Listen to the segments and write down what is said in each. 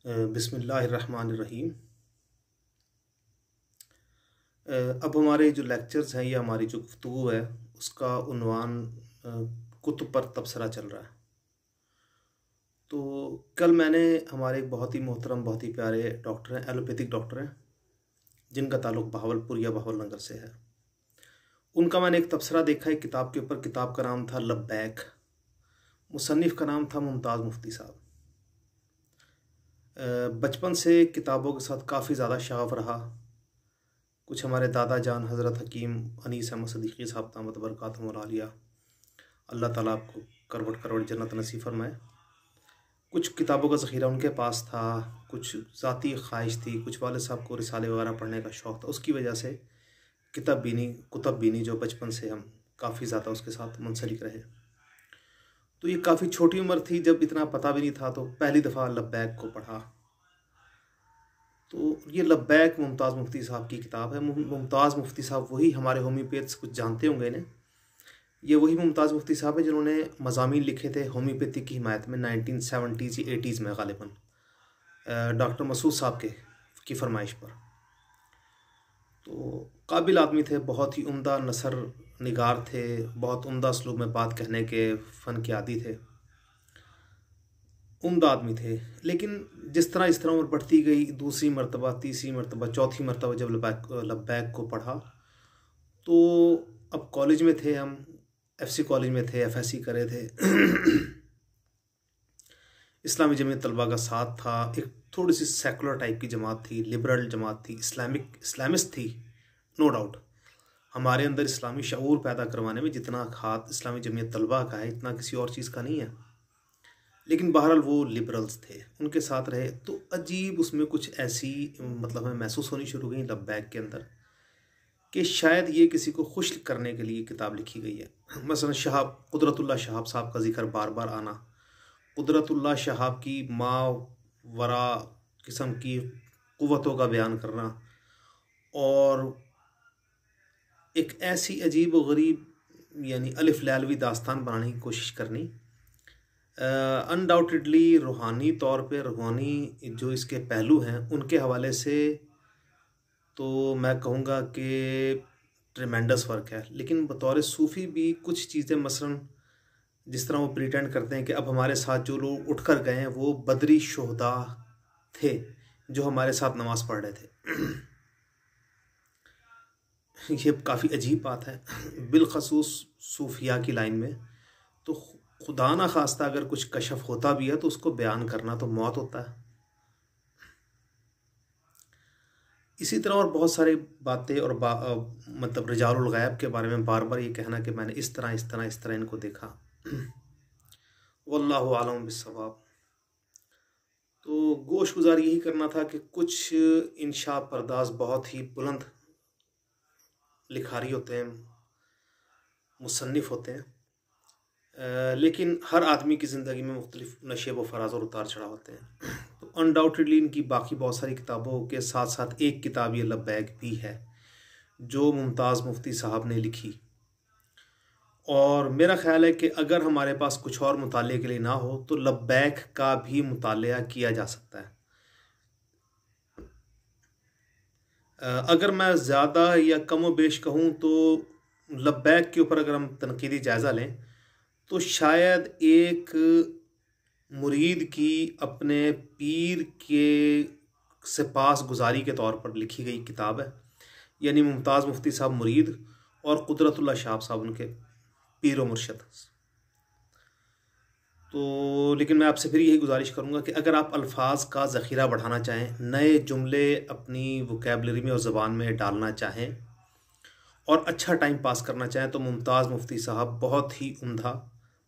बिस्मिल्लाहिर्रहमानिर्रहीम। अब हमारे जो लेक्चर्स हैं या हमारी जो गुफ्तगू है उसका उन्वान कुतुब पर तबसरा चल रहा है। तो कल मैंने हमारे एक बहुत ही मोहतरम बहुत ही प्यारे डॉक्टर हैं, एलोपैथिक डॉक्टर हैं, जिनका ताल्लुक़ बहावलपुर या बहावलनगर से है। उनका मैंने एक तबसरा देखा एक किताब के ऊपर। किताब का नाम था लब्बैक, मुसन्निफ़ का नाम था मुमताज़ मुफ्ती साहब। बचपन से किताबों के साथ काफ़ी ज़्यादा शग़फ़ रहा। कुछ हमारे दादा जान हज़रत हकीम अनीस अहमद सदीक़ी साहब दामत बरकातुहुम व आलिया, अल्लाह ताला आपको करवट करवट जन्नत नसीब फरमाए। कुछ किताबों का ज़ख़ीरा उनके पास था, कुछ ज़ाती ख्वाहिश थी, कुछ वालिद साहब को रिसाले वगैरह पढ़ने का शौक़ था। उसकी वजह से कुतुब बीनी जो बचपन से हम काफ़ी ज़्यादा उसके साथ मुंसलिक रहे। तो ये काफ़ी छोटी उम्र थी जब इतना पता भी नहीं था, तो पहली दफ़ा लब्बैक को पढ़ा। तो ये लब्बैक मुमताज़ मुफ्ती साहब की किताब है। मुमताज़ मुफ्ती साहब वही, हमारे होम्योपैथ्स कुछ जानते होंगे इन्हें, ये वही मुमताज़ मुफ्ती साहब है जिन्होंने मज़ामीन लिखे थे होम्योपैथी की हिमायत में 1970s या 80s में ग़ालिबन डॉक्टर मसूद साहब की फरमाइश पर। तो काबिल आदमी थे, बहुत ही उम्दा नसर निगार थे, बहुत उम्दा उसलूब में बात कहने के फ़न के आदी थे, उम्दा आदमी थे। लेकिन जिस तरह इस तरह उम्र बढ़ती गई, दूसरी मरतबा, तीसरी मरतबा, चौथी मरतबा जब लब्बैक को पढ़ा, तो अब कॉलेज में थे हम, FC कॉलेज में थे, FSC करे थे। इस्लामी जमीयत तलबा का साथ था, एक थोड़ी सी सेकुलर टाइप की जमात थी, लिबरल जमात थी, इस्लामिस्ट थी, नो डाउट। हमारे अंदर इस्लामी शऊर पैदा करवाने में जितना हाथ इस्लामी जमीयत तलबा का है, इतना किसी और चीज़ का नहीं है। लेकिन बहरहाल वो लिबरल्स थे, उनके साथ रहे तो अजीब उसमें कुछ ऐसी हमें महसूस होनी शुरू हुई लब्बैक के अंदर कि शायद ये किसी को खुश करने के लिए किताब लिखी गई है। मसलन कुदरतुल्लाह शहाब साहब का जिक्र बार बार आना, कुदरतुल्लाह शहाब की मावरा किस्म की क़ुव्वतों का बयान करना, और एक ऐसी अजीब व गरीब यानी अलिफ लैलवी दास्तान बनाने की कोशिश करनी। अनडाउटेडली रूहानी तौर पे, रूहानी जो इसके पहलू हैं उनके हवाले से तो मैं कहूँगा कि ट्रेमेंडस वर्क है। लेकिन बतौर सूफ़ी भी कुछ चीज़ें, मसलन जिस तरह वो प्रिटेंड करते हैं कि अब हमारे साथ जो लोग उठ कर गए हैं वो बदरी शुहदा थे जो हमारे साथ नमाज़ पढ़ रहे थे। ये काफ़ी अजीब बात है, बिलखसूस सूफिया की लाइन में। तो खुदा ना खास्ता अगर कुछ कशफ होता भी है तो उसको बयान करना तो मौत होता है। इसी तरह और बहुत सारी बातें और मतलब रिजालुल गैब के बारे में बार बार ये कहना कि मैंने इस तरह इनको देखा। वल्लाहु आलम बिस्सवाब। तो गोश गुजार यही करना था कि कुछ इंशा पर्दाज बहुत ही बुलंद लिखारी होते हैं, मुसन्निफ़ होते हैं, लेकिन हर आदमी की ज़िंदगी में मुख्तलिफ नशेब व फराज और उतार चढ़ाव होते हैं। तो अनडाउटेडली इनकी बाकी बहुत सारी किताबों के साथ साथ एक किताब ये लब्बैक भी है जो मुमताज़ मुफ्ती साहब ने लिखी। और मेरा ख़्याल है कि अगर हमारे पास कुछ और मुताले के लिए ना हो तो लब्बैक का भी मुताला किया जा सकता है। अगर मैं ज़्यादा या कम व बेश कहूँ तो लब्बैक के ऊपर अगर हम तनकीदी जायज़ा लें तो शायद एक मुरीद की अपने पीर के से पास गुजारी के तौर पर लिखी गई किताब है। यानी मुमताज़ मुफ्ती साहब मुरीद और कुदरतुल्लाह शहाब साहब उनके पीर व मुर्शद। तो लेकिन मैं आपसे फिर यही गुजारिश करूँगा कि अगर आप अल्फाज का ज़ख़ीरा बढ़ाना चाहें, नए जुमले अपनी वोकैबलरी में और ज़बान में डालना चाहें और अच्छा टाइम पास करना चाहें तो मुमताज़ मुफ्ती साहब बहुत ही उम्दा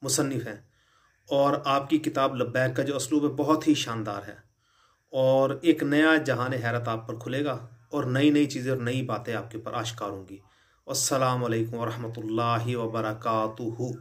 मुसन्निफ़ हैं। और आपकी किताब लब्बैक का जो उसलूब है बहुत ही शानदार है, और एक नया जहान हैरत आप पर खुलेगा और नई नई चीज़ें और नई बातें आपके ऊपर आश्कार होंगी। अस्सलामु अलैकुम व रहमतुल्लाहि व बरकातुहू।